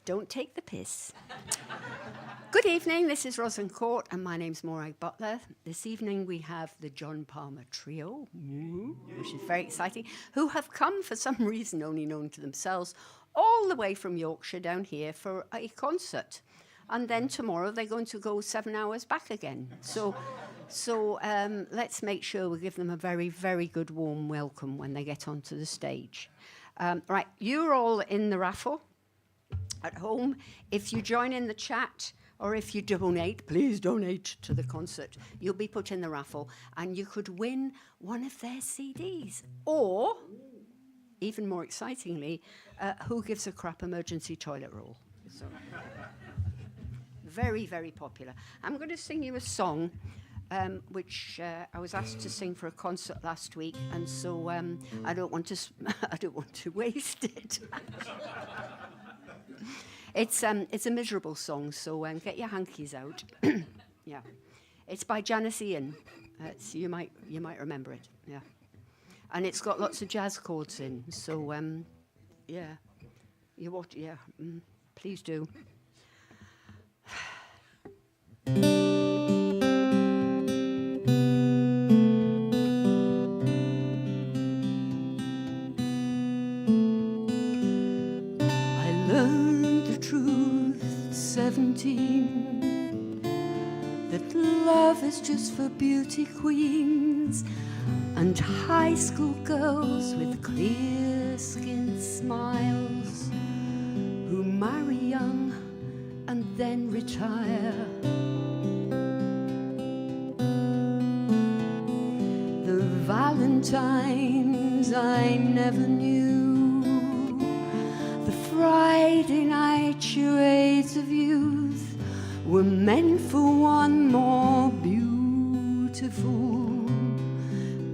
Don't take the piss. Good evening, this is Rosalind Court, and my name's Morag Butler. This evening we have the John Palmer Trio, which is very exciting, who have come for some reason only known to themselves, all the way from Yorkshire down here for a concert. And then tomorrow they're going to go 7 hours back again. So let's make sure we give them a very, very good warm welcome when they get onto the stage. Right, you're all in the raffle at home. If you join in the chat or if you donate, please donate to the concert, you'll be put in the raffle and you could win one of their CDs. Or, even more excitingly, Who Gives a Crap emergency toilet roll. So, very, very popular. I'm going to sing you a song which I was asked to sing for a concert last week, and so I don't want to waste it. It's a miserable song, so get your hankies out. Yeah, it's by Janice Ian. You might remember it. Yeah, and it's got lots of jazz chords in. So yeah, please do. I learned the truth at 17, that love is just for beauty queens and high school girls with clear-skinned smiles who marry young and then retire. The Valentines I never knew, the Friday night charades of youth were meant for one more beautiful.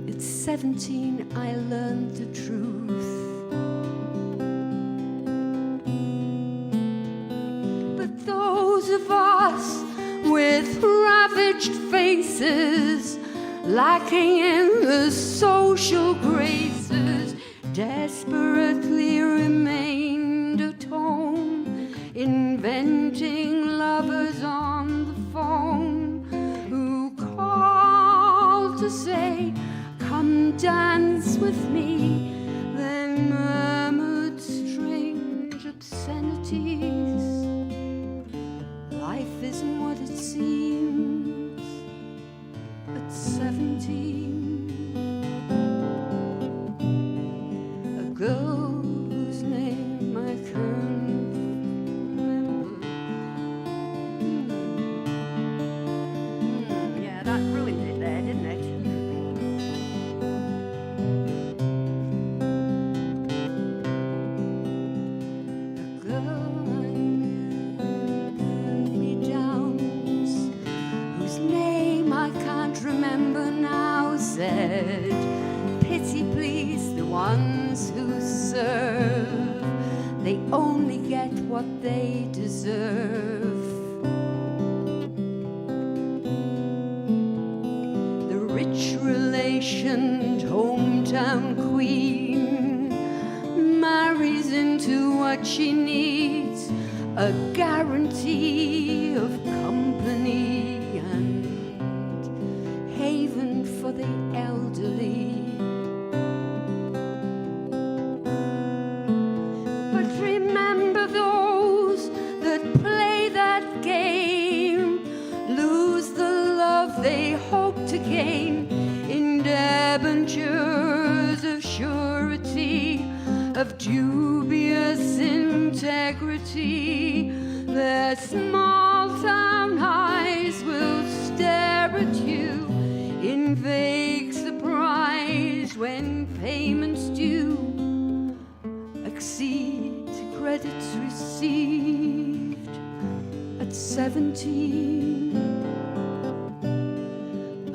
At 17 I learned the truth. But those of us with ravaged faces, lacking in the social graces, desperately remained at home, inventing lovers on the phone who called to say, "Come dance with me," then murmured strange obscenities. Life isn't what it seems at 17. A girl whose name I can't remember. Yeah, that ruined it there, didn't it? A girl I knew turned me downs, whose name I can't remember now, said, "Pity please the ones who serve, they only get what they deserve." The rich relationed hometown queen marries into what she needs, a guarantee of company and haven for the elderly. But remember those that play that game lose the love they hope to gain in debentures of surety, of dubious integrity. Their small town eyes will stare at you in vague surprise when payments due exceed credits received at 17.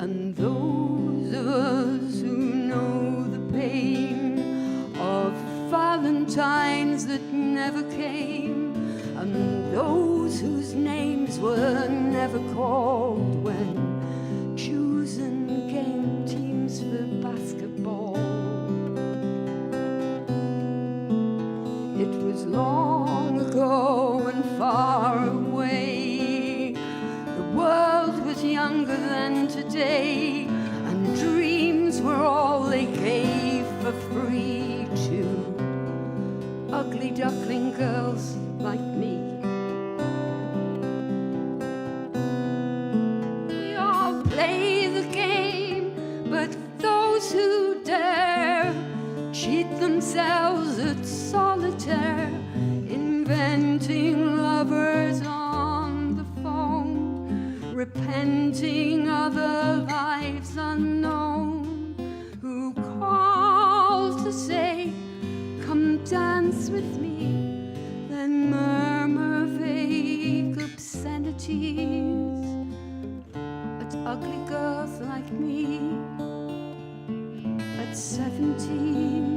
And those of us who know the pain of Valentines that never came, and those whose names were never called when choosing game teams for basketball. It It was long ago and far away. The world was younger than today, and dreams were all they gave for free to ugly duckling girls like me. We all play the game, but those who dare cheat themselves at solitaire, inventing lovers on the phone, repenting other lives unknown, who call to say, come dance with me, then murmur vague obscenities at ugly girls like me at 17.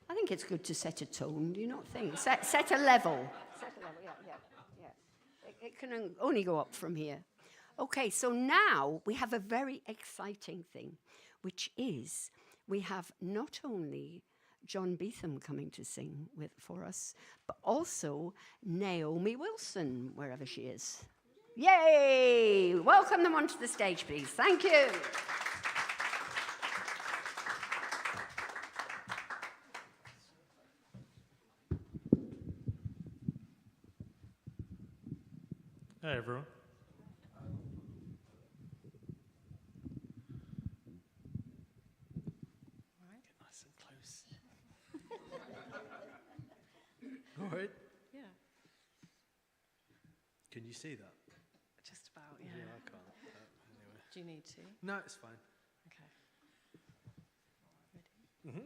I think it's good to set a tone, do you not think? Set a level. Set a level, yeah. It can only go up from here. Okay, so now we have a very exciting thing, which is we have not only John Beetham coming to sing for us, but also Naomi Wilson, wherever she is. Yay! Welcome them onto the stage, please. Thank you. Hey, everyone. All right. Get nice and close. All right. Yeah, Can you see that? just about, yeah. I can't. Anyway. Do you need to? No, it's fine. Okay. Mm-hmm.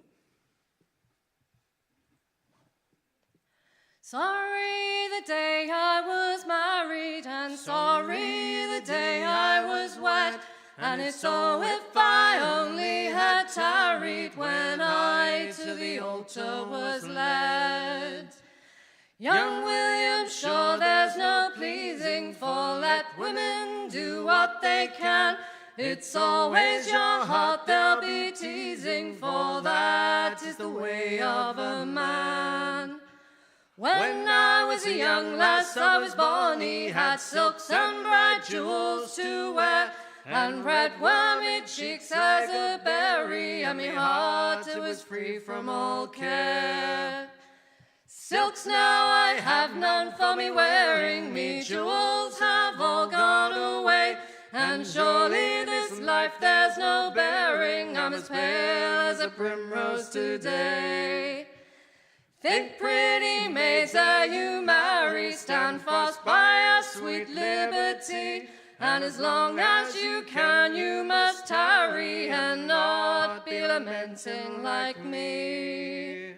Sorry the day I was married, and sorry the day I was wed, and it's so if I only had tarried when I to the altar was led. Young William, sure there's no pleasing, for let women do what they can. It's always your heart they'll be teasing, for that is the way of a man. When I was a young lass, I was bonny, had silks and bright jewels to wear, and red were me cheeks as a berry, and me heart it was free from all care. Silks now I have none for me wearing, me jewels have all gone away, and surely this life there's no bearing, I'm as pale as a primrose today. Think, pretty maids, ere you marry, stand fast by our sweet liberty, and as long as you can, you must tarry, and not be lamenting like me.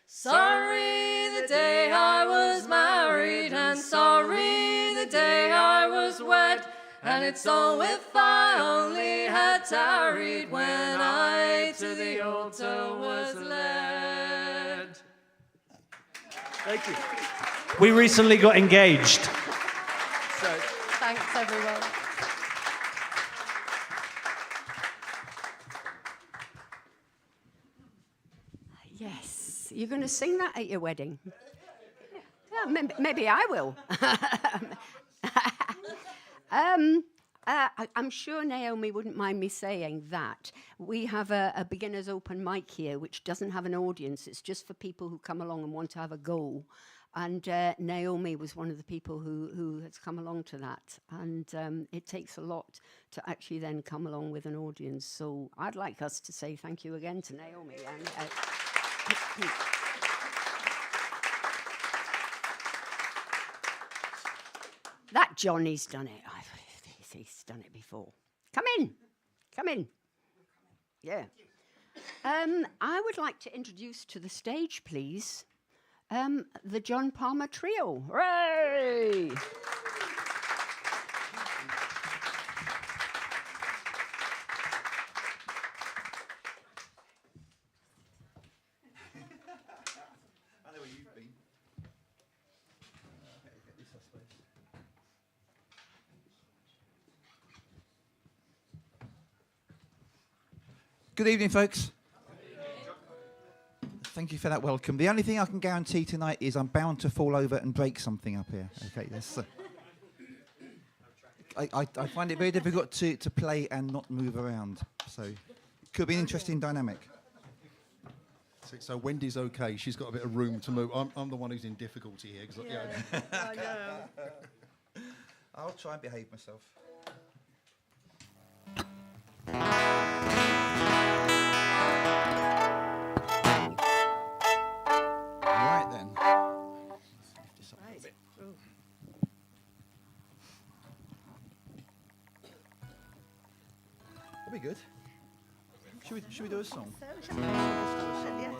Sorry the day I was married, and sorry the day I was wed, and it's all if I only had tarried when I to the altar was led. Thank you. We recently got engaged. So, thanks, everyone. Yes, you're going to sing that at your wedding? Yeah, maybe I will. I'm sure Naomi wouldn't mind me saying that. We have a beginner's open mic here, which doesn't have an audience. It's just for people who come along and want to have a go. And Naomi was one of the people who has come along to that. And it takes a lot to actually then come along with an audience. So I'd like us to say thank you again to Naomi. And, that Johnny's done it. He's done it before. Come in. Yeah. I would like to introduce to the stage, please, the John Palmer Trio. Hooray! Good evening, folks. Thank you for that welcome. The only thing I can guarantee tonight is I'm bound to fall over and break something up here. Okay, that's. I find it very difficult to play and not move around. So, it could be an interesting dynamic. So Wendy's okay. She's got a bit of room to move. I'm the one who's in difficulty here. I know. I'll try and behave myself. Right then. Let's lift this up a bit. That'll be good. Should we do a song? By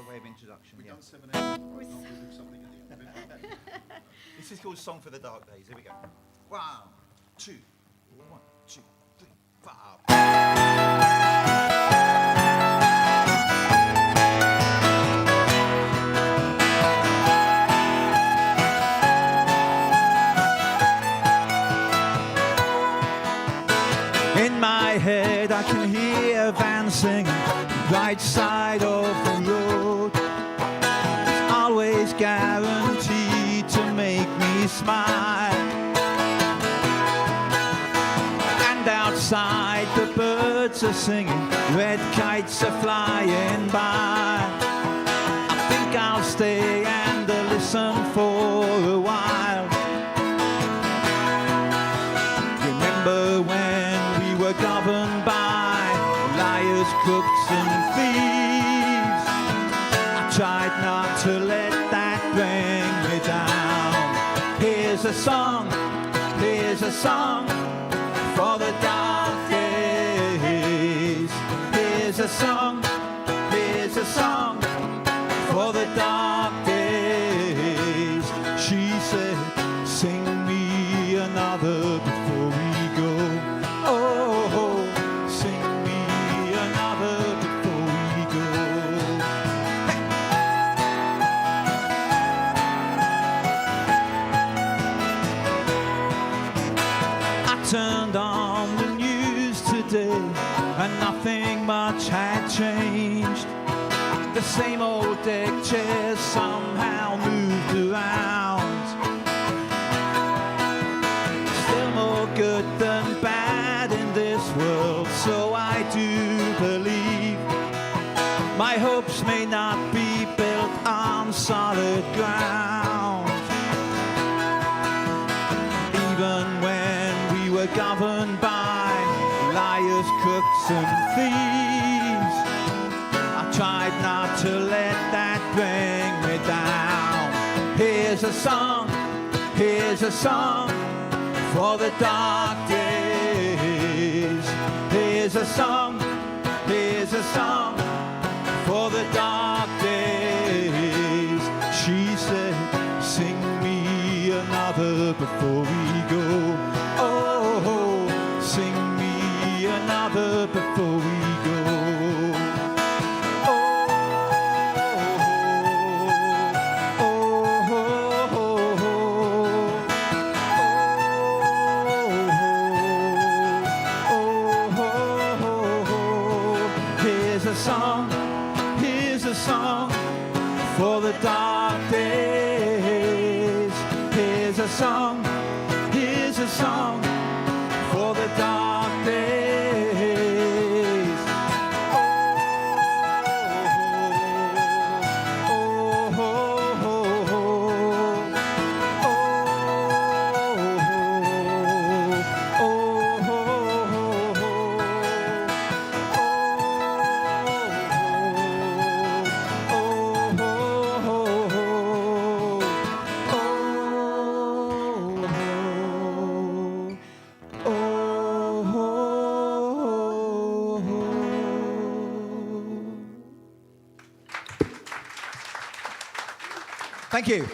way of introduction. We've Yeah. done 7 8. We'll do something at the end. This is called Song for the Dark Days. Here we go. 1, 2, 1, 2, 3, 4. In my head I can hear Van singing, right side of the road. It's always guaranteed to make me smile. And outside the birds are singing, red kites are flying by. I think I'll stay and listen for a while. Remember when we were governed by liars, crooks and thieves? I tried not to let that bring me down. Here's a song for the dark days. Here's a song for the dark days. She said, sing me another before we go. Oh, sing me another before we go. Hey. I turned on the news today and nothing much had changed. The same old deck chairs somehow moved around. Still more good than bad in this world, so I do believe. My hopes may not be built on solid ground. Even when we were governed by liars, crooks and thieves, I tried not to let that bring me down. Here's a song for the dark days. Here's a song for the dark days. She said, sing me another before we go. Oh, sing me another before we go. Here's a song for the dark days. Here's a song for the dark days. Thank you.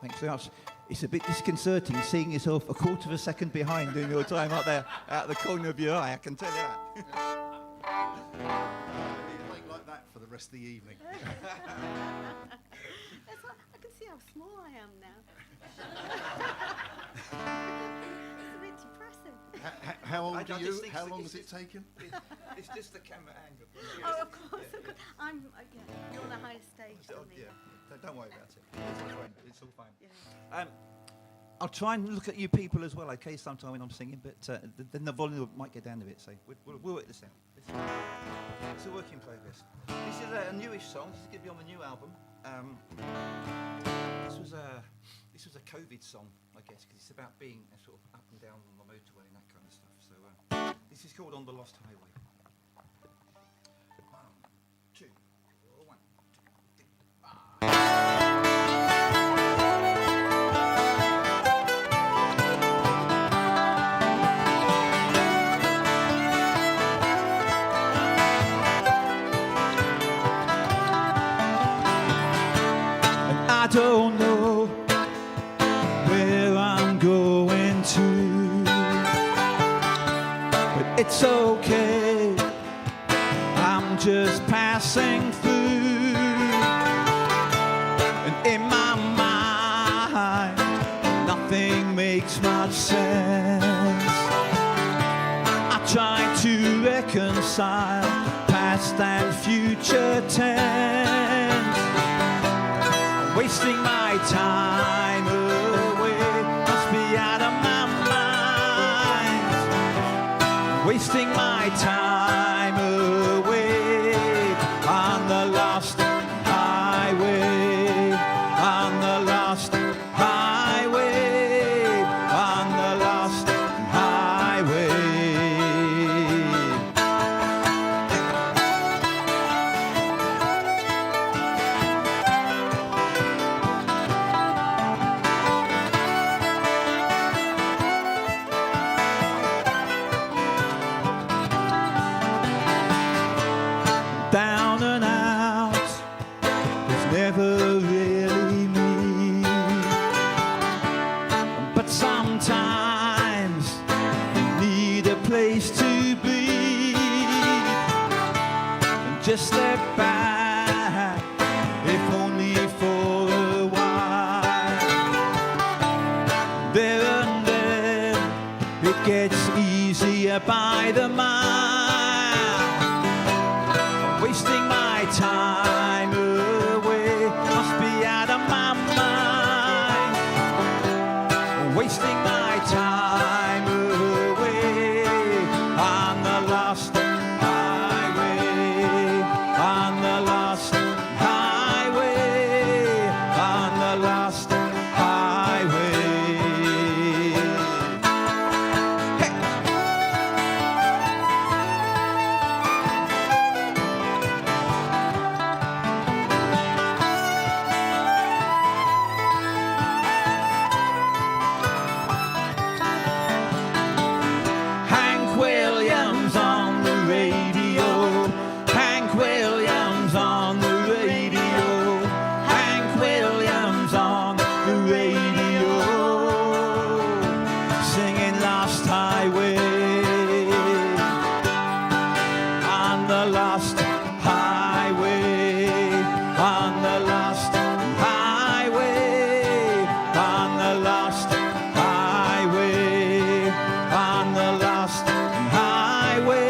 Thanks very much. It's a bit disconcerting seeing yourself a quarter of a second behind doing your time up there out the corner of your eye, I can tell you that. It ain't like that for the rest of the evening. I can see how small I am now. It's a bit depressing. How old I are just you? think How it's- long it's has it taken? It's just the camera angle. Oh, of course, of course. You're on the highest stage So, than me. yeah, don't worry about it. It's all fine. It's all fine. I'll try and look at you people as well, okay, sometime when I'm singing, but then the volume might go down a bit, so we'll work this out. It's a work in progress. This is a newish song. This is going to be on the new album. This was a COVID song, I guess, because it's about being sort of up and down on the motorway and that kind of stuff. So this is called On the Lost Highway. 1, 2, 1, 2, 3. I don't know where I'm going to, but it's okay, I'm just passing through, and in my mind nothing makes much sense. I try to reconcile past and future tense, wasting my time away, must be out of my mind. Wasting my time away on the lost highway, on the lost highway, on the lost highway. Down and out was never really me, but sometimes you need a place to be, and just step back, if only for a while. There and then it gets easier by the mile. Wasting my time away, must be out of my mind. Wasting my time away on the lost highway, on the lost highway, on the lost highway. Hey! Hank Williams on the radio. Hank Williams on the radio. Hank Williams on the radio. Singing Lost Highway. On the lost highway. On the lost highway. On the lost highway. On the lost highway.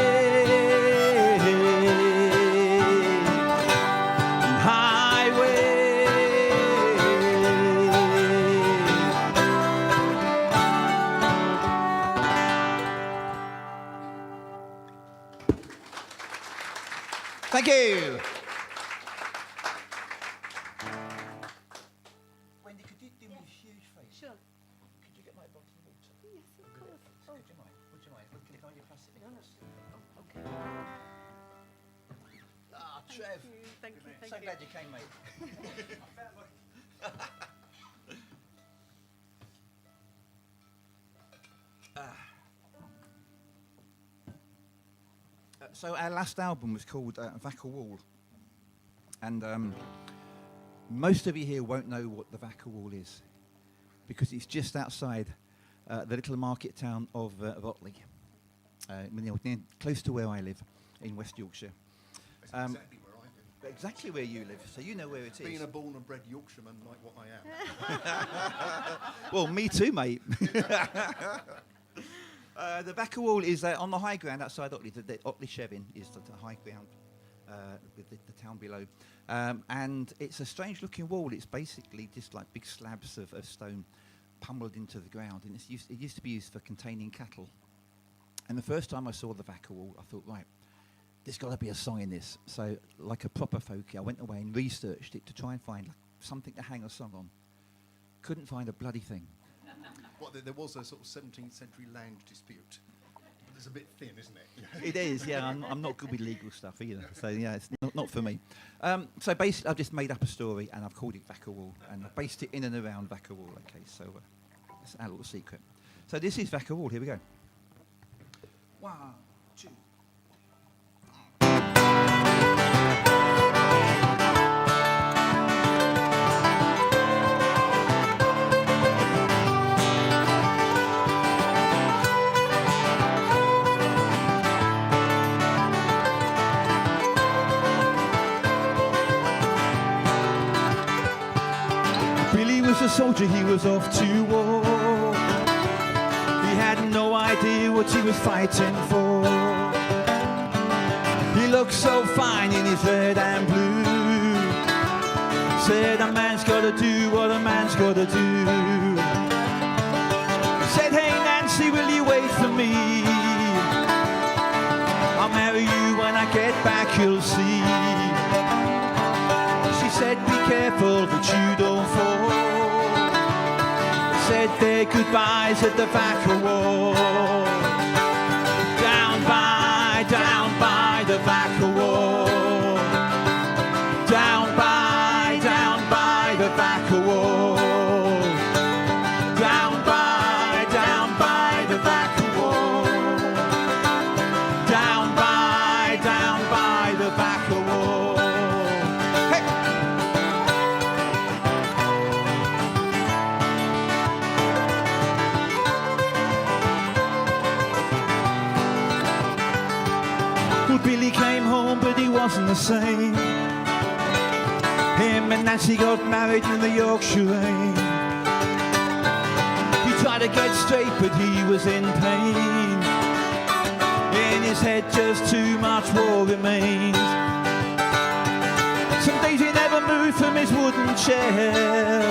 Thank you. Wendy, could you do me a huge favour? Sure. Could you get my bottle of water? Yes, of course. Would you mind? Would you mind? Can I your plastic nipples? Okay. Ah, Trev. Thank you. So glad you came, mate. So our last album was called Vaca Wall, and most of you here won't know what the Vaca Wall is, because it's just outside the little market town of Otley, close to where I live in West Yorkshire. That's exactly where I live. Exactly where you live, so you know where it is. Being a born and bred Yorkshireman like what I am. Well, me too, mate. The Vaca Wall is on the high ground outside Otley. The Otley Shevin is the high ground with the town below. And it's a strange-looking wall. It's basically just like big slabs of stone pummeled into the ground. And it used to be used for containing cattle. And the first time I saw the Vaca Wall, I thought, right, there's got to be a song in this. So, like a proper folkie, I went away and researched it to try and find something to hang a song on. Couldn't find a bloody thing. What, there was a sort of 17th century land dispute. But it's a bit thin, isn't it? It is, yeah. I'm not good with legal stuff either. So, yeah, it's not for me. So, basically, I've just made up a story and I've called it Vaca Wall. And I've based it in and around Vaca Wall. Okay, so that's our little secret. So, this is Vaca Wall. Here we go. 1, 2. Billy was a soldier, he was off to war. He had no idea what he was fighting for. He looked so fine in his red and blue. Said a man's gotta do what a man's gotta do. Said, hey Nancy, will you wait for me? I'll marry you when I get back, you'll see. She said, be careful that you don't fall. Said their goodbyes at the Vaca Wall. Down by the Vaca Wall. Down by the Vaca Wall. Down by the Vaca Wall. Down by the Vaca Wall. Hey! Well, Billy came home, but he wasn't the same. Him and Nancy got married in the Yorkshire rain. He tried to get straight, but he was in pain. In his head, just too much war remained. Some days he never moved from his wooden chair,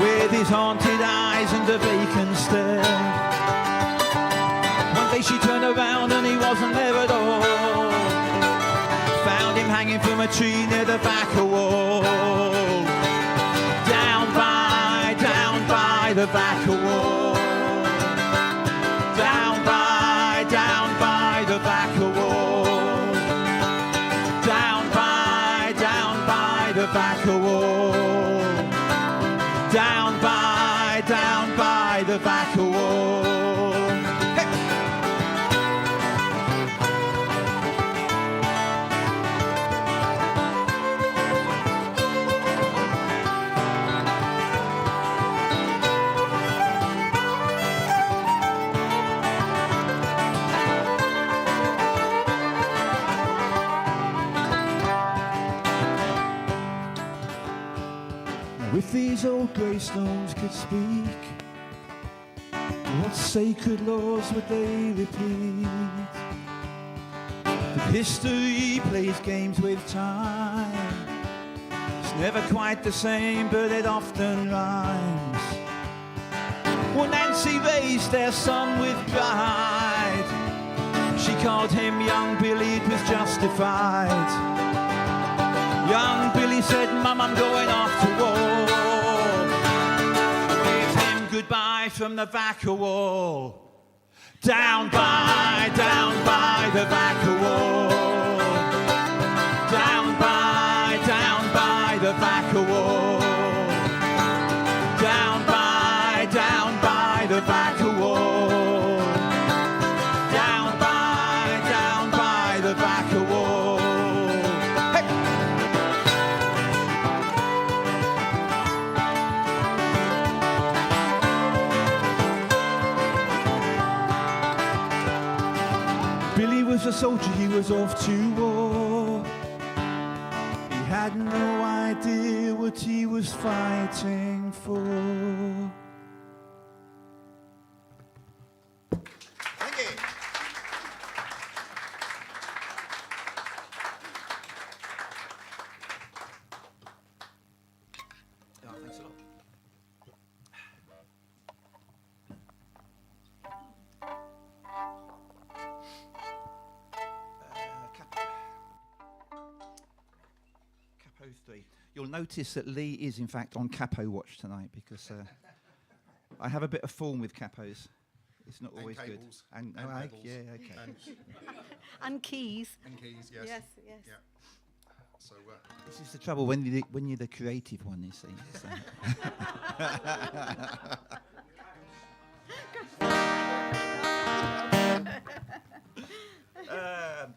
with his haunted eyes and a vacant stare. One day she turned around and he wasn't there at all. Found him hanging from a tree near the Vaca Wall. Down by the Vaca Wall. Down by the Vaca Wall. Down by the Vaca Wall. Down by the Vaca Wall. Hey! If these old gravestones could speak, what sacred laws would they repeat? But history plays games with time. It's never quite the same, but it often rhymes. Well, Nancy raised their son with pride. She called him young Billy, it was justified. Young Billy said, Mum, I'm going off to war. Waved him goodbye from the Vaca Wall. Down by the Vaca Wall. Down by the Vaca Wall. Down by the Vaca Wall. Down by the Vaca Wall. Hey! Billy was a soldier, he was off to war. He had no idea what he was fighting for. You'll notice that Lee is, in fact, on capo watch tonight because I have a bit of form with capos. It's not And always good. cables. And And oh, pedals. yeah, okay. And keys. And keys, yes. Yes, yes. Yeah. So, This is the trouble when you're the creative one, you see. So.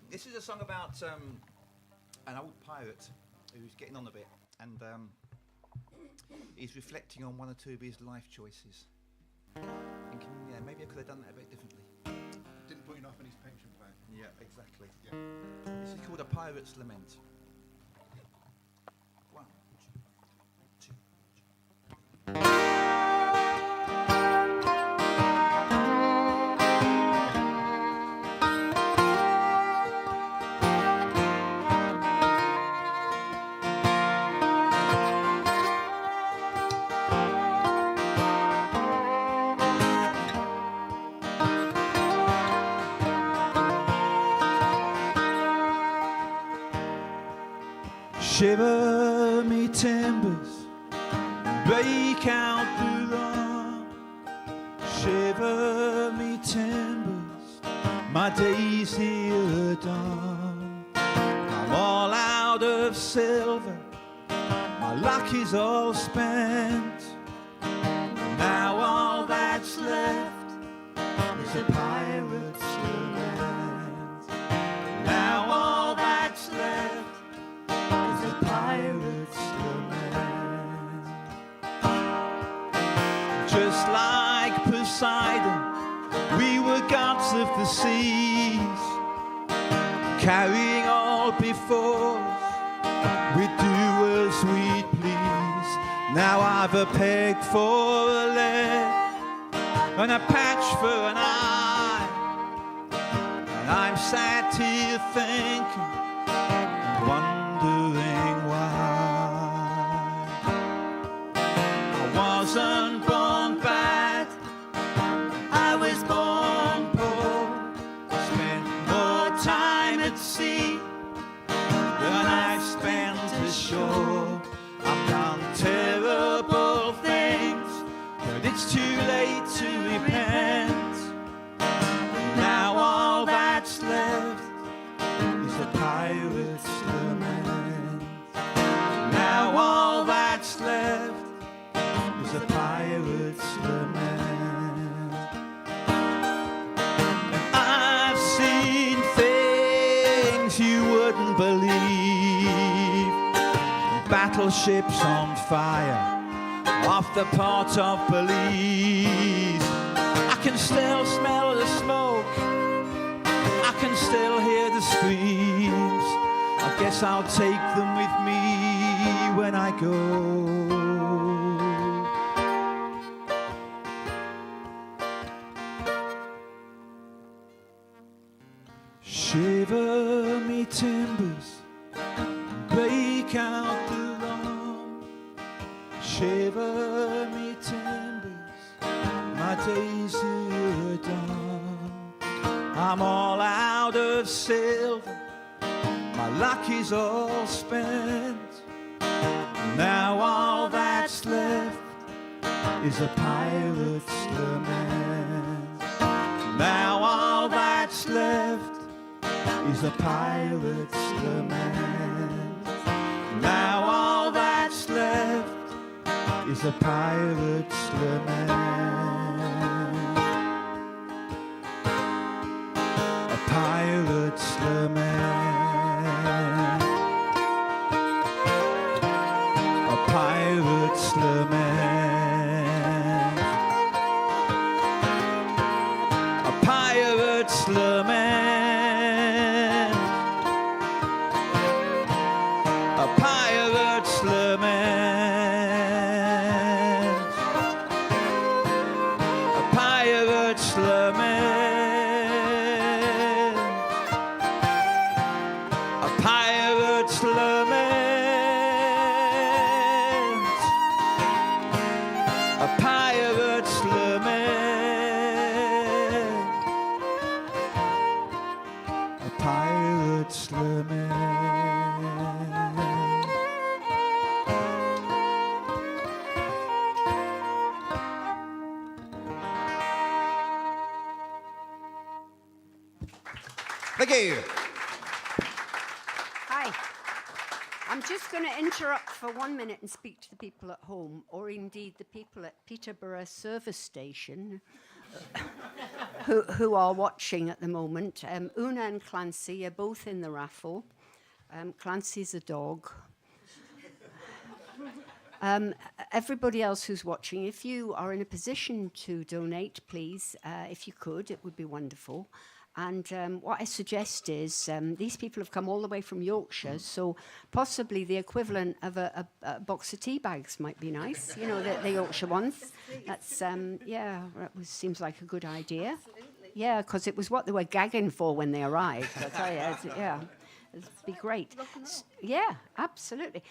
This is a song about an old pirate who's getting on a bit, and he's reflecting on one or two of his life choices. Thinking, yeah, maybe I could have done that a bit differently. didn't put enough in his pension plan. Yeah, exactly. Yeah. This is called A Pirate's Lament. 1, 2. Shiver me timbers, break out the dawn. Shiver me timbers, my days here are done. I'm all out of silver, my luck is all spent. Now all that's left is a pirate's lament. Now all that's left is a pirate's lament. Just like Poseidon, we were gods of the seas, carrying all before us, we'd do as we please. Now I've a peg for a leg and a patch for an eye, and I'm sat here thinking, wondering why. I wasn't born bad, I was born poor. I spent more time at sea than I've spent ashore. I've done terrible things, but it's too late to repent. Now all that's left is a pirate's lament. Now all that's left is a pirate's lament. And I've seen things you wouldn't believe. Battleships on fire off the Port of Belize. I can still smell the smoke, I can still hear the screams. I guess I'll take them with me when I go. Shiver me timbers, break out the dawn. Shiver me timbers, my days here are done. I'm all out of silver, my luck is all spent. Now all that's left is a pirate's lament. Now all that's left is a pirate's lament. Now all that's left is a pirate's lament. A pirate's lament. A pirate's lament. A pirate's lament. A pirate's lament. A pirate's lament. A pirate's lament. A pirate's lament. A pirate's lament. Thank you. Hi. I'm just going to interrupt for 1 minute and speak to the people at home, or indeed the people at Peterborough Service Station, who are watching at the moment. Una and Clancy are both in the raffle. Clancy's a dog. Everybody else who's watching, if you are in a position to donate, please, if you could, it would be wonderful. And what I suggest is these people have come all the way from Yorkshire, so possibly the equivalent of a box of tea bags might be nice. You know, the Yorkshire ones. That's seems like a good idea. Absolutely. Yeah, because it was what they were gagging for when they arrived. I tell you, it'd be great. Yeah, absolutely.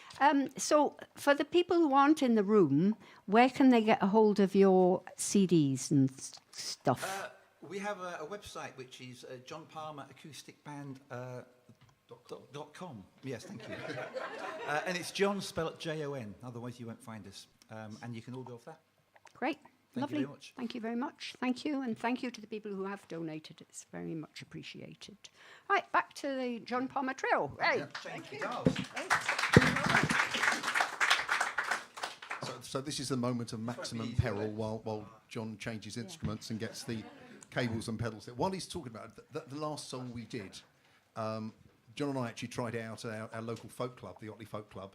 So for the people who aren't in the room, where can they get a hold of your CDs and stuff? We have a website which is John Palmer Acoustic Band. .com. Yes, thank you. And it's John spelled Jon. Otherwise, you won't find us. And you can all go off that. Great. Thank you Lovely. very much. Thank you very much. Thank you. And thank you to the people who have donated. It's very much appreciated. Right, back to the John Palmer Trio. Hey. Change guitars. So this is the moment of maximum peril while John changes instruments and gets the cables and pedals. While he's talking about it, the last song we did, John and I actually tried it out at our local folk club, the Otley Folk Club,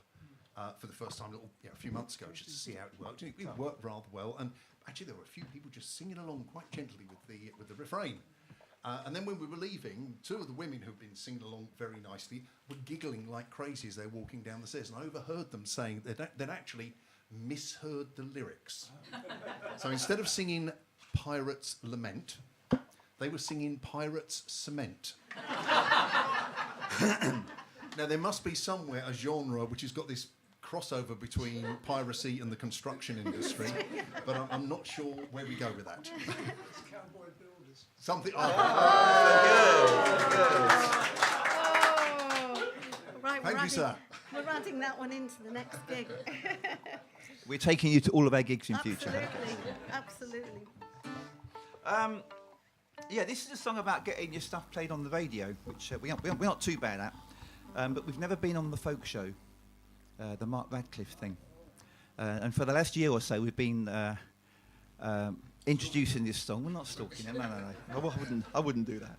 for the first time a few months ago, just to see how it worked. And it worked rather well, and actually there were a few people just singing along quite gently with the refrain. And then when we were leaving, two of the women who'd been singing along very nicely were giggling like crazy as they were walking down the stairs, and I overheard them saying they'd actually misheard the lyrics. So instead of singing Pirates Lament, they were singing Pirates Cement. Now, there must be somewhere a genre which has got this crossover between piracy and the construction industry, but I'm not sure where we go with that. Cowboy Builders. Something. Oh, right, Thank you, sir. We're adding that one into the next gig. We're taking you to all of our gigs in future. Absolutely. Yeah, this is a song about getting your stuff played on the radio, which we're not too bad at. But we've never been on the folk show, the Mark Radcliffe thing. And for the last year or so, we've been introducing this song. We're not stalking him, no. I wouldn't do that.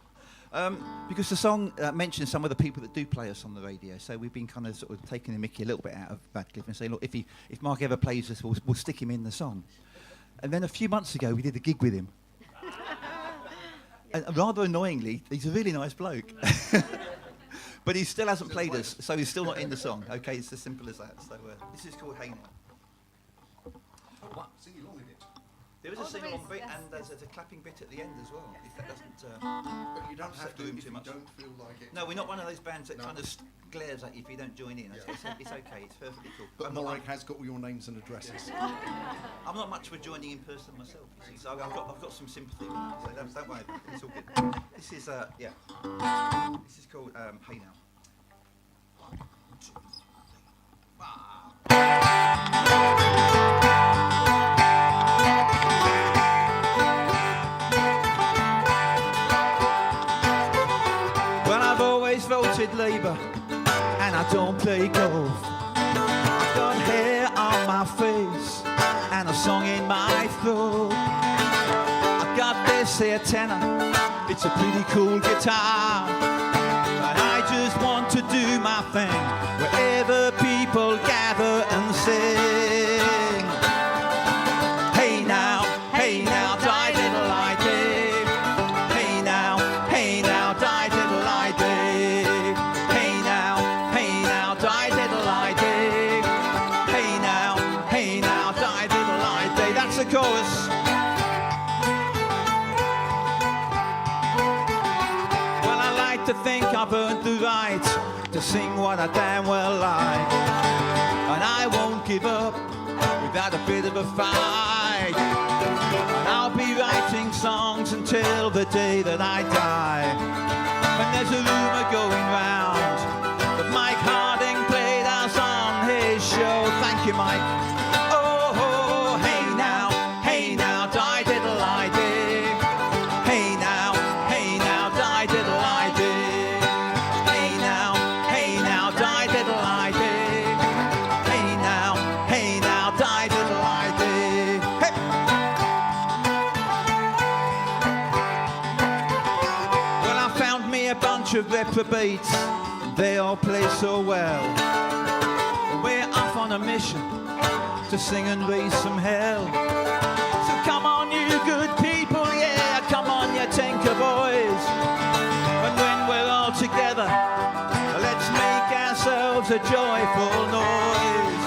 Because the song mentions some of the people that do play us on the radio. So we've been kind of sort of taking the mickey a little bit out of Radcliffe and saying, look, if Mark ever plays us, we'll stick him in the song. And then a few months ago, we did a gig with him. And rather annoyingly, he's a really nice bloke. But he still hasn't played us, so he's still not in the song. Okay, it's as simple as that. So this is called Hey Now. What? Sing along with it. There is a Oh, there sing-along is, bit, yes, and there's a clapping bit at the end as well. If that doesn't... But you don't have to do him if too you much. don't feel like it. No, we're not one of those bands that No. kind of glares at you if you don't join in. Yeah. It's okay, it's perfectly cool. But I'm not- Morag has got all your names and addresses. I'm not much for joining in person myself, you see, so I've got some sympathy with it, so don't worry, it's all good. This is, this is called Hey Now. 1, 2, 3. Well, I've always voted Labour, and I don't play golf. I've got hair on my face and a song in my throat. I got this here tenor, it's a pretty cool guitar, and I just want to do my thing wherever people gather and sing. Hey now, die little I day. Hey now, die little I day. Hey now, die little I day. Hey now, die little I day. That's the chorus. Well, I like to think I've earned the right to sing what I damn well like, and I won't give up without a bit of a fight. And I'll be writing songs until the day that I die. And there's a rumour going round that Mike Harding played us on his show. Thank you, Mike. Oh, hey now, die diddle I day. Hey now, die diddle I day. bunch of reprobates, they all play so well. We're off on a mission to sing and raise some hell. So come on you good people, yeah, come on you Tinker boys. And when we're all together, let's make ourselves a joyful noise.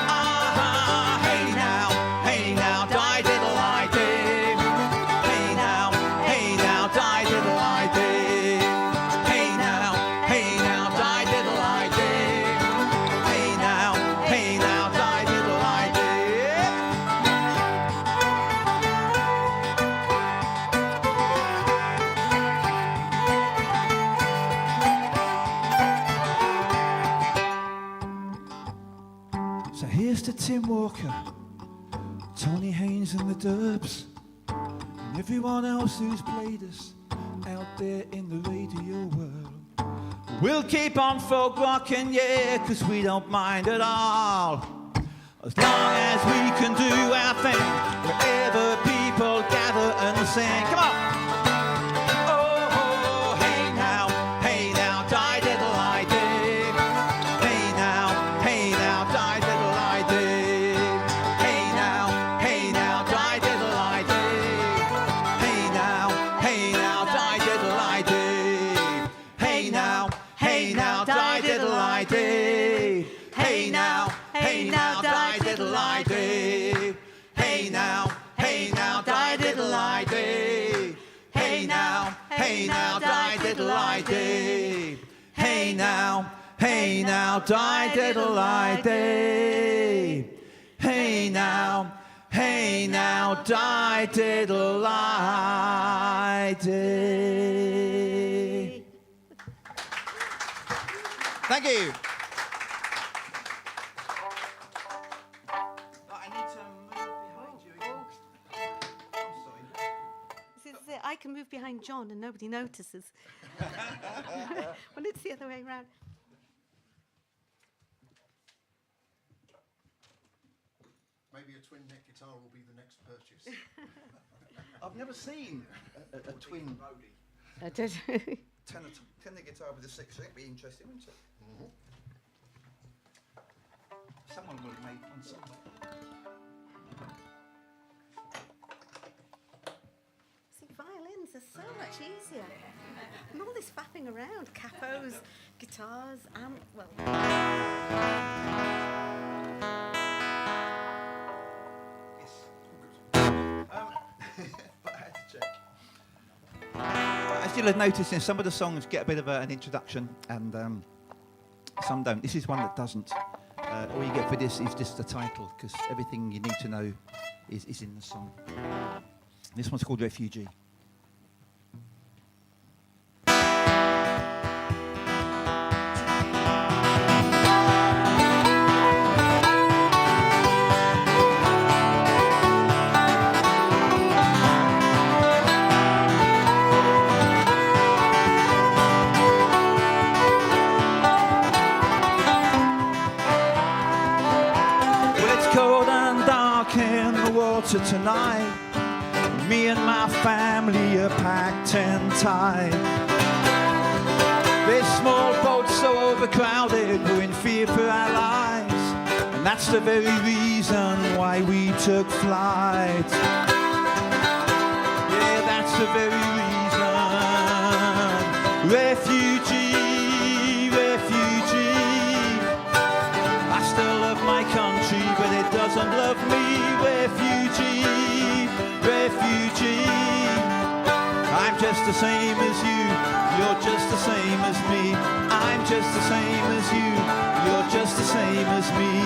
Ah, hey now, die diddle I day. Hey now, die diddle I day. Hey now, die diddle I day. Hey now, die diddle I day. So here's to Tim Walker, Tony Haynes and the Durbs, and everyone else who's played us out there in the radio world. We'll keep on folk rocking, yeah, 'cause we don't mind at all. As long as we can do our thing, wherever people gather and sing. Come on! Oh, oh, hey now, die diddle I day. Hey now, die diddle I day. Hey now, die diddle I day. Hey now, die diddle I day. Hey now, die diddle I day. Hey now, die diddle I day. Hey now, die diddle I day. Hey now, die diddle I day. Hey now, die diddle I day. Hey now, die diddle I day. Thank you. I need to move behind you again. I'm sorry. This is it. I can move behind John and nobody notices. Well, it's the other way around. Maybe a twin neck guitar will be the next purchase. I've never seen a twin I did. tenor guitar with a six string. Be interesting, wouldn't it? Someone will have made one somewhere. See, violins are so much easier. And all this faffing around, capos, guitars, well. Yes. But I had to check. As you'll have noticed, in some of the songs get a bit of an introduction, and some don't. This is one that doesn't. All you get for this is just the title, because everything you need to know is in the song. This one's called Refugee. Tonight, me and my family are packed and tight. This small boat's so overcrowded, we're in fear for our lives, and that's the very reason why we took flight. Yeah, that's the very reason. Refugee, refugee. I still love my country, but it doesn't love me. Refugee, refugee. I'm just the same as you, you're just the same as me. I'm just the same as you, you're just the same as me.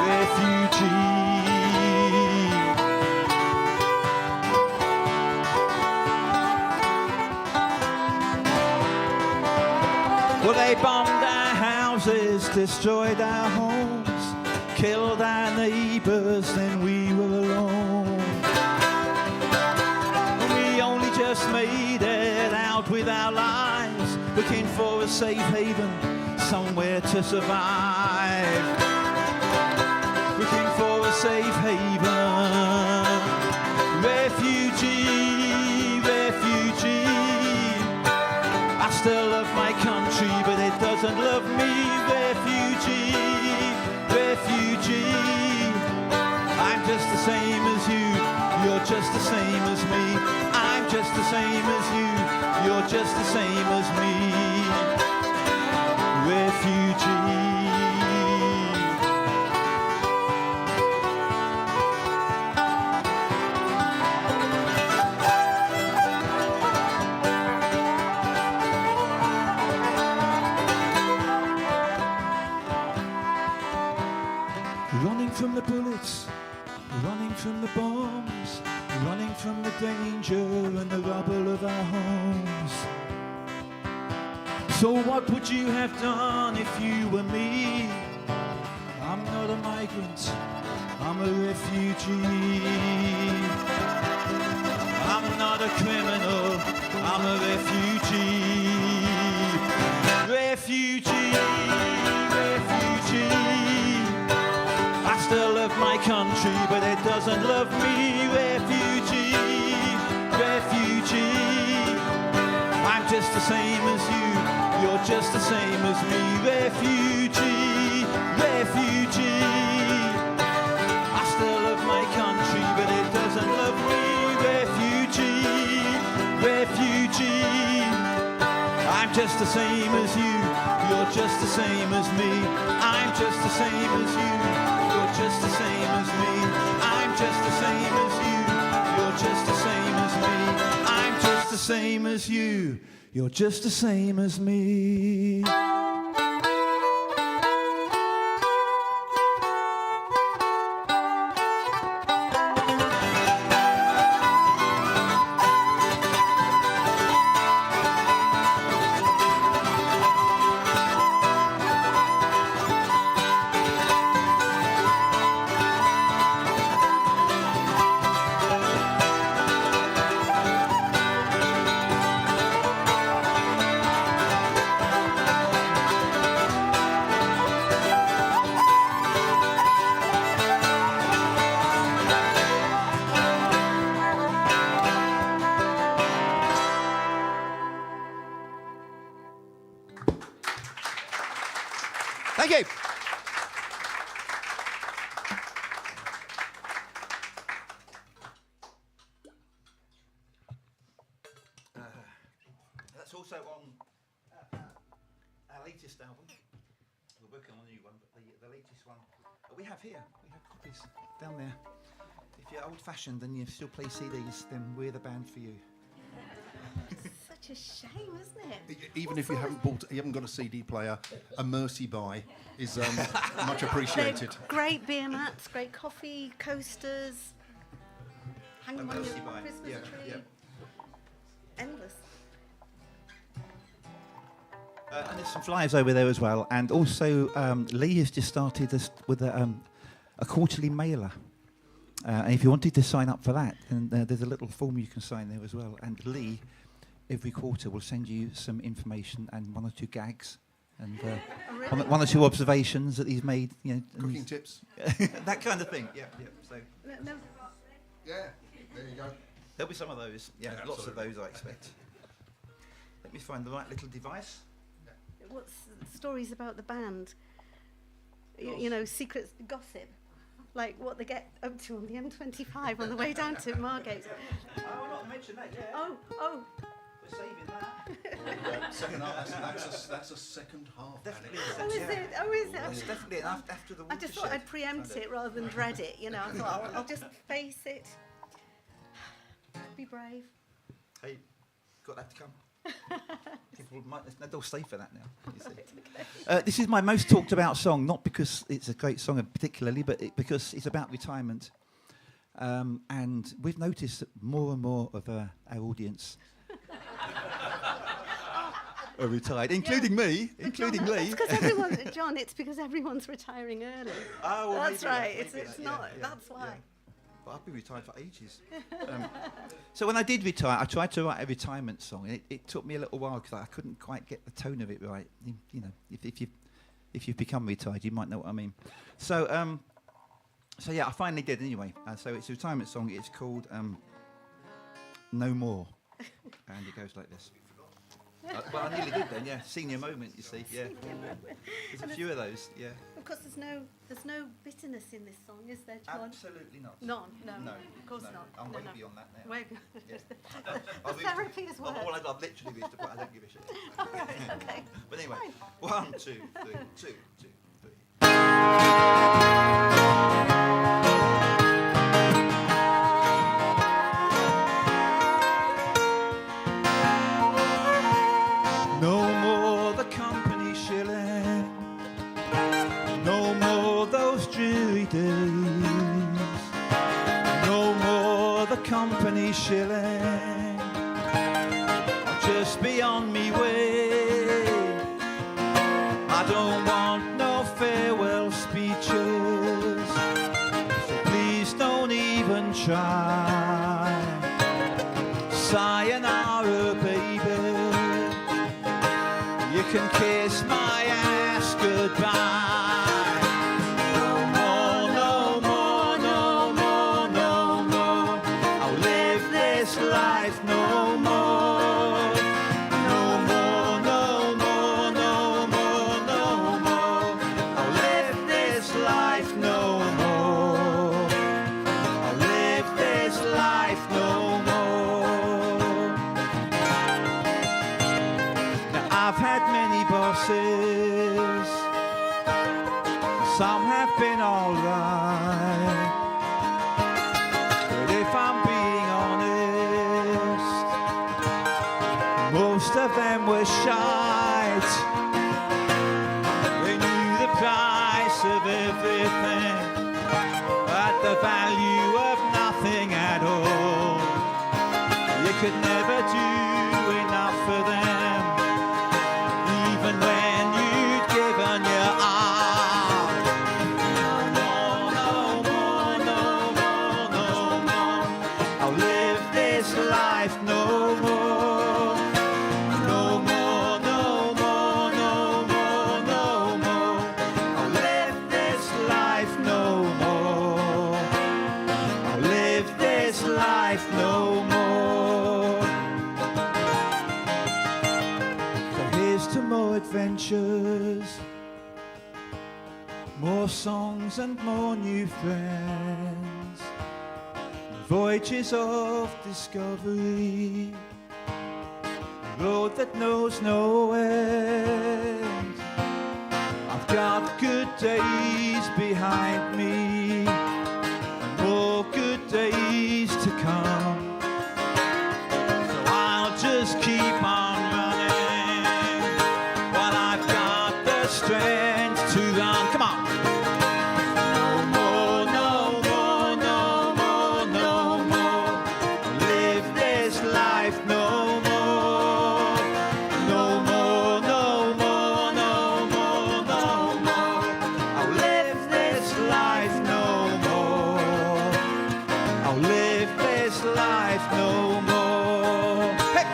Refugee. Well, they bombed our houses, destroyed our homes, killed our neighbours, then we were alone. We only just made it out with our lives, looking for a safe haven, somewhere to survive. Looking for a safe haven. Refugee, refugee. doesn't love me. Refugee, refugee. I'm just the same as you, you're just the same as me. I'm just the same as you, you're just the same as me. Refugee. Running from the bullets, running from the bombs, running from the danger and the rubble of our homes. So what would you have done if you were me? I'm not a migrant, I'm a refugee. I'm not a criminal, I'm a refugee. Refugee, refugee. I still love my country, but it doesn't love me. Refugee, refugee. I'm just the same as you, you're just the same as me. Refugee, refugee. I still love my country, but it doesn't love me. Refugee, refugee. I'm just the same as you, you're just the same as me. I'm just the same as you, you're just the same as me. I'm just the same as you, you're just the same as me. I'm just the same as you, you're just the same as me. Thank you. That's also on our latest album. We're working on a new one, but the latest one we have here. We have copies down there. If you're old-fashioned and you still play CDs, then we're the band for you. Such a shame, isn't it? Even if you haven't got a CD player, a Mercy Buy is much appreciated. They're great beer mats, great coffee coasters. Hang them on your Mercy Buy, Christmas yeah, tree. yeah. Endless. And there's some flyers over there as well. And also, Lee has just started with a quarterly mailer. And if you wanted to sign up for that, then there's a little form you can sign there as well. And Lee, every quarter, will send you some information and one or two gags and one or two observations that he's made. You know, and Cooking tips. that kind of thing. Yeah, yeah. So No, Yeah, there you go. there'll be some of those. Yeah, Yeah, lots of absolutely. those, I expect. Let me find the right little device. what's stories about the band? You know, secret gossip. Like what they get up to on the M25 on the way down to Margate. Oh, we're not mentioned that yet. Oh, We're saving that. Second half. That's a second half. Definitely. oh, is it? Oh, is it? It's definitely after the I just thought I'd preempt it rather than dread it. You know, I thought I'll just face it. Be brave. Hey, got that to come. People might, they'll stay for that now. You see. This is my most talked about song, not because it's a great song particularly, but because it's about retirement. And we've noticed that more and more of our audience are retired, including me, including Lee. It's because everyone, John. It's because everyone's retiring early. Oh, well, That's maybe right. that, maybe It's that, not. yeah, yeah, That's why. yeah. But I've been retired for ages. So when I did retire, I tried to write a retirement song. And it took me a little while because I couldn't quite get the tone of it right. You know, if you've become retired, you might know what I mean. So yeah, I finally did anyway. So it's a retirement song. It's called No More, and it goes like this. Well, I nearly did then, yeah. Senior moment, you see, yeah. There's a few of those, yeah. Of course, there's no bitterness in this song, is there, John? Absolutely not. None, no. No, Of course no. not. I'm No, way no. beyond that now. Way Yeah. I've therapy has worked. All I've literally reached a point I don't give a shit. All right, okay. But anyway, Fine. 1, 2, 3, 2, 2, 3. No more the company shilling, no more those dreary days, no more the company shilling. I'll just be on me way. I don't want no farewell speeches, so please don't even try. Sayonara, baby. You can kiss my ass goodbye. No more, no more, no more, no more. I'll live this life no more. No more, no more, no more, no more. I'll live this life no more. I'll live this life no more. Now I've had many bosses, some have been alright, but if I'm being honest, most of them were shite. They knew the price of everything, but the value of nothing at all. You could never do enough for them, even when you'd given your all. No more, no more, no more. I'll live this life no more. No more, no more, no more, no more. I'll live this life no more. I'll live this life no more. So here's to more adventures, more songs and more new friends, voyages of discovery, a road that knows no end. I've got good days behind me, and more good days to come. So I'll just keep on running while I've got the strength to run. Come on. No more, no more, no more, no more. I'll live this life no more. No more, no more, no more, no more. I'll live this life no more. I'll live this life no more. Hey!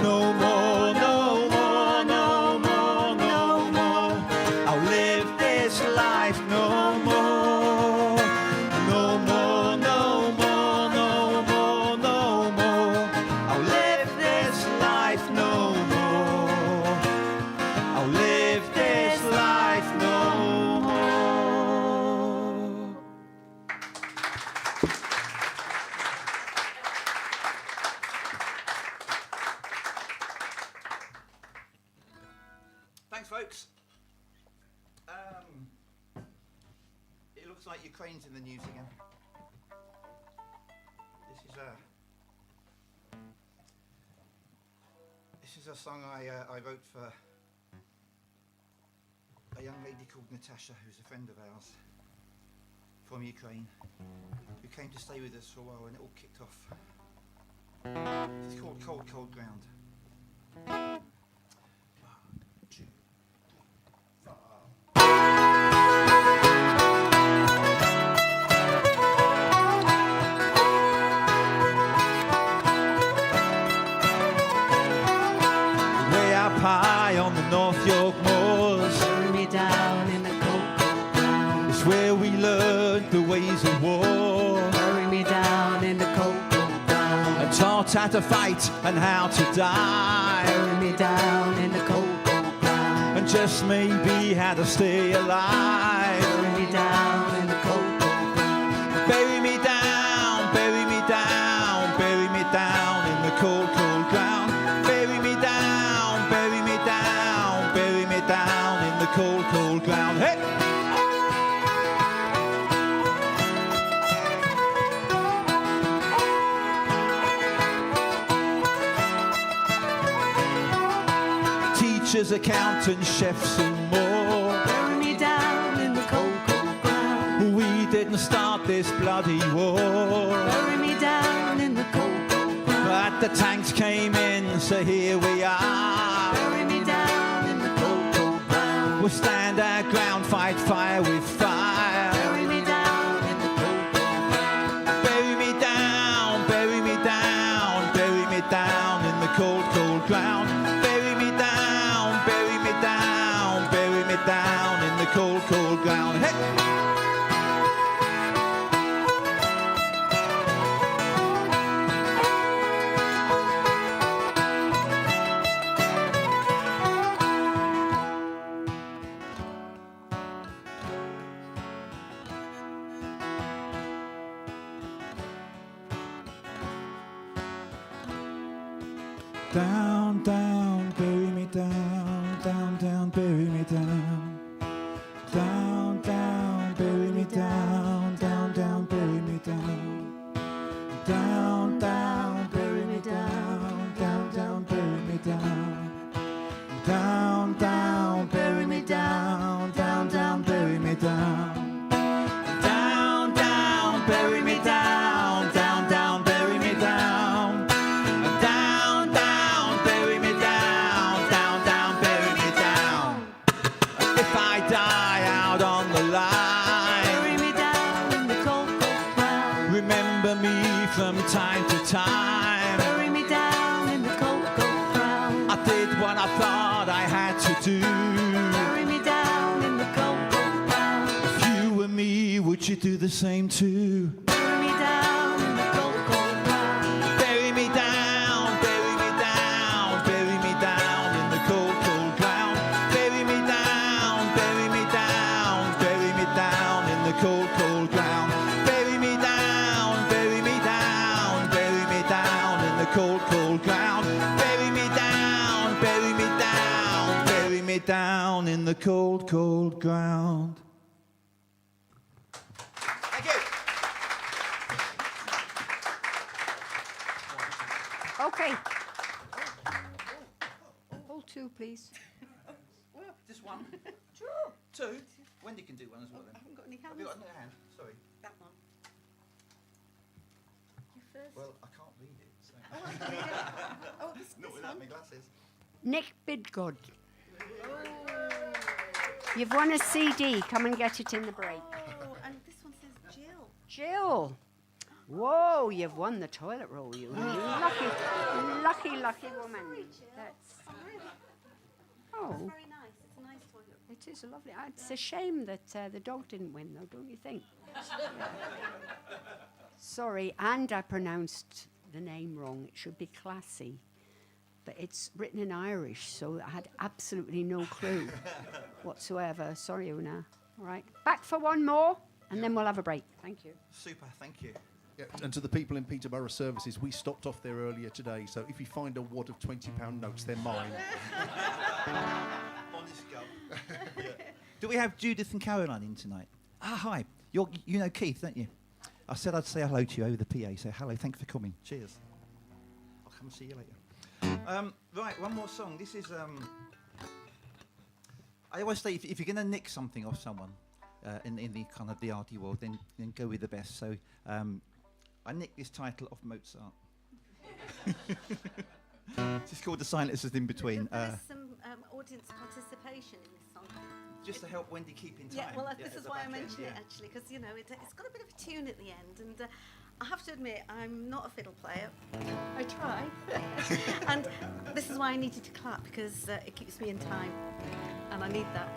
No more, no more, no more, no more. I'll live this life no more. No more, no more, no more, no more. I'll live this life no more. I'll live this life no more. Thanks, folks. It looks like Ukraine's in the news again. This is a song I wrote for a young lady called Natasha, who's a friend of ours from Ukraine, who came to stay with us for a while when it all kicked off. This is called Cold, Cold Ground. 1, 2, 3, 4. Way I taught how to fight and how to die. Bury me down in the cold, cold ground. And just maybe how to stay alive. Bury me down in the cold, cold ground. Bury me down, bury me down, bury me down in the cold, cold ground. Bury me down, bury me down, bury me down in the cold, cold ground. Hey! Teachers, accountants, chefs and more. Bury me down in the cold, cold ground. We didn't start this bloody war. Bury me down in the cold, cold ground. But the tanks came in, so here we are. Bury me down in the cold, cold ground. We'll stand our ground, fight fire with fire. Bury me down in the cold, cold ground. Bury me down, bury me down, bury me down in the cold, cold ground. Bury me down, bury me down, bury me down in the cold, cold ground. Hey! Down, down, bury me down, down, down, bury me down. Down, down, bury me down, down, down, bury me down. Down, down, bury me down, down, down, bury me down. Down, down, bury me down, down, down, bury me down. Down, down, bury me down, down, down, bury me down. Down, down, bury me down, down, down, bury me down. If I die out on the line, Bury me down in the cold, cold ground. remember me from time to time. Bury me down in the cold, cold ground. I did what I thought I had to do. Bury me down in the cold, cold ground. If you were me, would you do the same too? Bury me down in the cold, cold ground. Bury me down, bury me down, bury me down in the cold, cold ground. Bury me down, bury me down, bury me down in the cold, cold ground. Bury me down, bury me down, bury me down in the cold, cold ground. Bury me down, bury me down, bury me down in the cold, cold ground. Thank you. Okay. All two, please. Just one. Two. Wendy can do one as well then. I haven't got any Have hands. you got another hand? Sorry. That one. You first. Well, I can't read it. So. Oh, this Not one. without my glasses. Nick Bidgood. You've won a CD. Come and get it in the break. Oh, and this one says Jill. Jill. Whoa, you've won the toilet roll, you lucky, lucky, lucky woman. That's, oh, Very nice. It's a nice toilet. it is a lovely. It's a shame that the dog didn't win, though, don't you think? Sorry, and I pronounced the name wrong. It should be Classy, but it's written in Irish, so I had absolutely no clue whatsoever. Sorry, Una. All right, back for one more, and then we'll have a break. Thank you. Super, thank you. Yeah, and to the people in Peterborough Services, we stopped off there earlier today, so if you find a wad of £20 notes, they're mine. Honest go. Do we have Judith and Caroline in tonight? Ah, hi. You know Keith, don't you? I said I'd say hello to you over the PA, so hello, thanks for coming. Cheers. I'll come and see you later. Right, one more song. This is... I always say, if you're going to nick something off someone in the kind of the arty world, then go with the best. So I nicked this title off Mozart. It's called The Silences in Between. There's some audience participation in this song. Just to help Wendy keep in time. Yeah, well, this at is the why I back end, mentioned it yeah. actually, because you know it's got a bit of a tune at the end, and I have to admit I'm not a fiddle player. I try, and this is why I needed to clap because it keeps me in time, and I need that.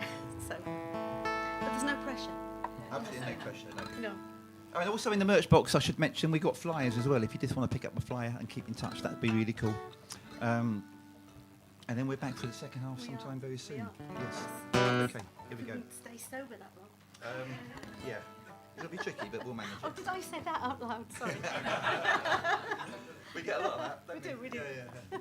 So, but there's no pressure. Absolutely no pressure. No. No. And also in the merch box, I should mention we got flyers as well. If you just want to pick up a flyer and keep in touch, that'd be really cool. And then we're back for the second half sometime very soon. Yes. Okay, here we go. Stay sober that long. Yeah, it'll be tricky, but we'll manage Oh, it. did I say that out loud? Sorry. We get a lot of that, don't We do. Yeah.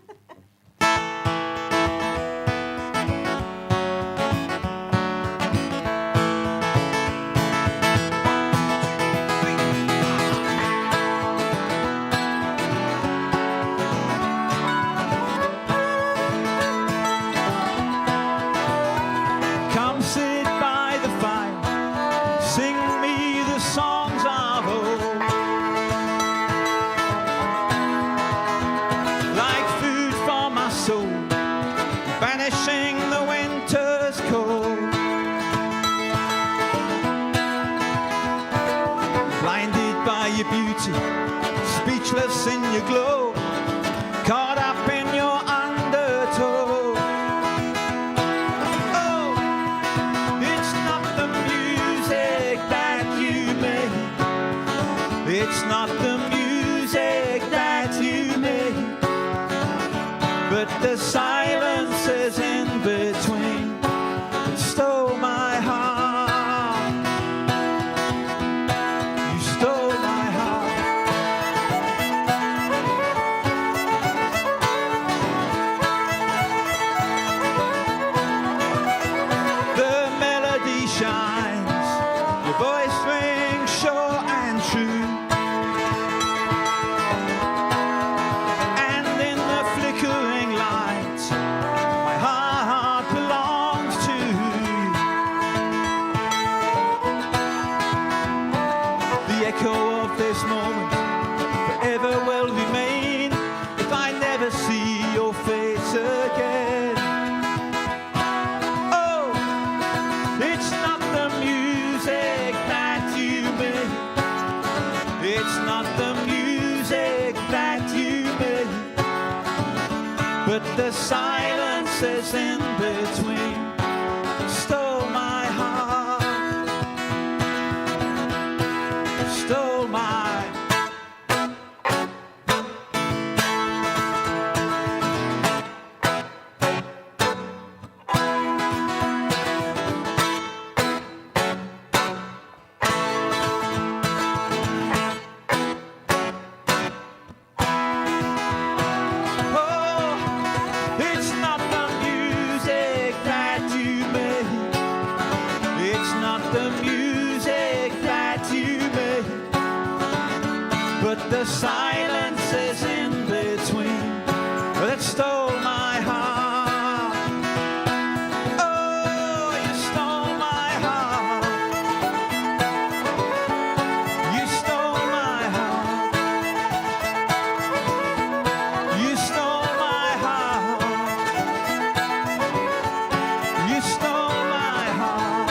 Come sit by the fire, sing me the songs of old. Like food for my soul, banishing the winter's cold. Blinded by your beauty, speechless in your glow, caught up in your undertow. Oh, it's not the music that you make, it's not the music that you make, but the silences in between that stole my heart. You stole my heart. The melody shines, your voice rings sure and true. And in the flickering light, my heart belongs to you. The echo of this moment forever will remain if I never see your face again. Oh, it's not the music that you make, it's not the music that you make, but the silences in between stole my heart, stole my. Oh, it's not the music that you make, it's not the music that you make, but the silences in between that stole my heart. Oh, you stole my heart. You stole my heart. You stole my heart. You stole my heart.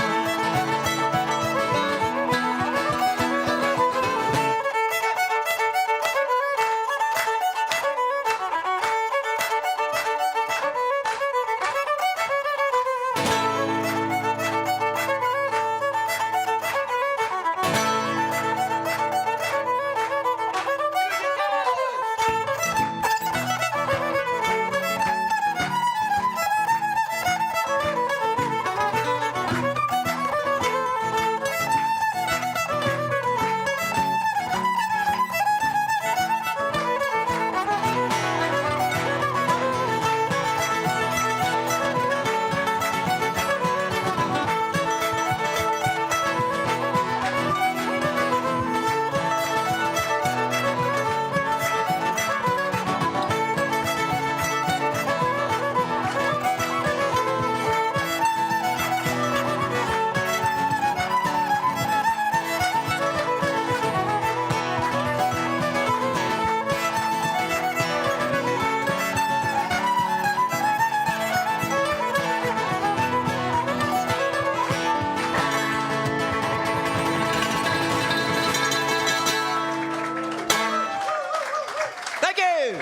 Thank you.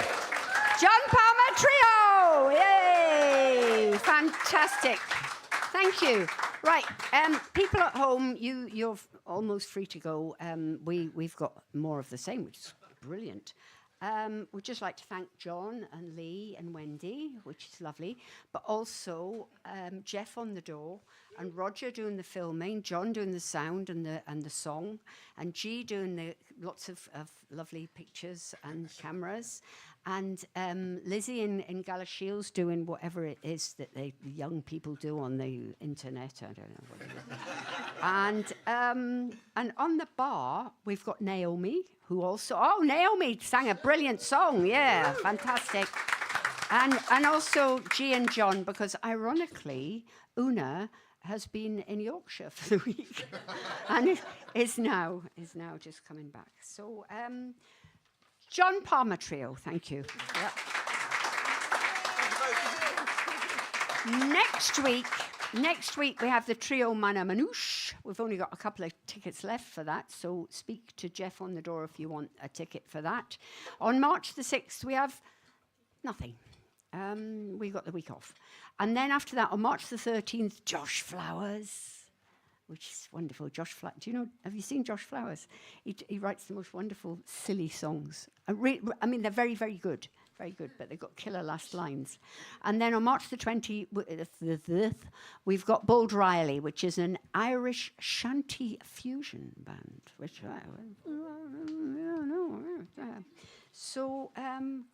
John Palmer Trio! Yay! Fantastic. Thank you. Right, people at home, you're almost free to go. We've got more of the same, which is brilliant. We'd just like to thank John and Lee and Wendy, which is lovely, but also Jeff on the door and Roger doing the filming, John doing the sound and the song, and G doing the lots of lovely pictures and cameras, and Lizzie in Galashiels doing whatever it is that the young people do on the internet. I don't know what it is. And on the bar we've got Naomi, who also Naomi sang a brilliant song. Yeah, fantastic. And also G and John, because ironically Una has been in Yorkshire for the week and is now just coming back. So John Palmer Trio, thank you. Yep. Next week we have the trio Mana Manouche. We've only got a couple of tickets left for that, so speak to Jeff on the door if you want a ticket for that. On March the 6th we have nothing. We got the week off. And then after that, on March the 13th, Josh Flowers, which is wonderful. Josh Flowers, have you seen Josh Flowers? He writes the most wonderful, silly songs. I mean, they're very, very good, but they've got killer last lines. And then on March the 20th, we've got Bold Riley, which is an Irish shanty fusion band, which So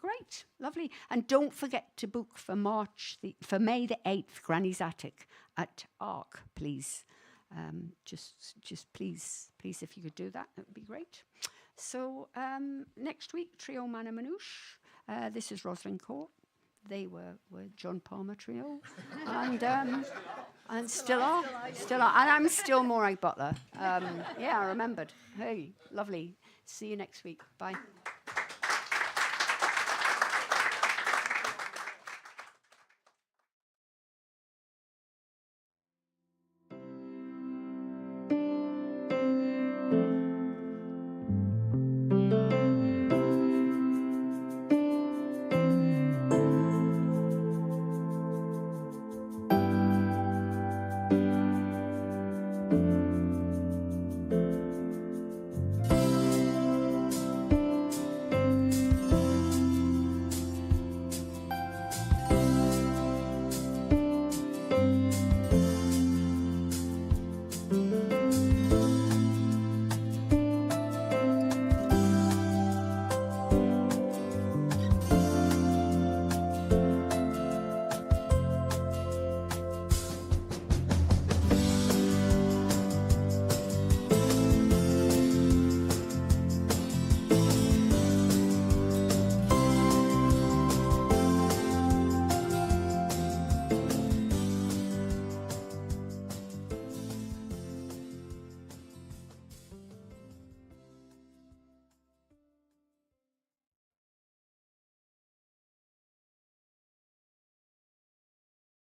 great, lovely, and don't forget to book for May the 8th, Granny's Attic at Arc, please. Just please, if you could do that, that would be great. So next week, Trio Mana Manouche. This is Rosalind Court. They were John Palmer Trio, and still are, and I'm still Morag Butler. Yeah, I remembered. Hey, lovely. See you next week. Bye.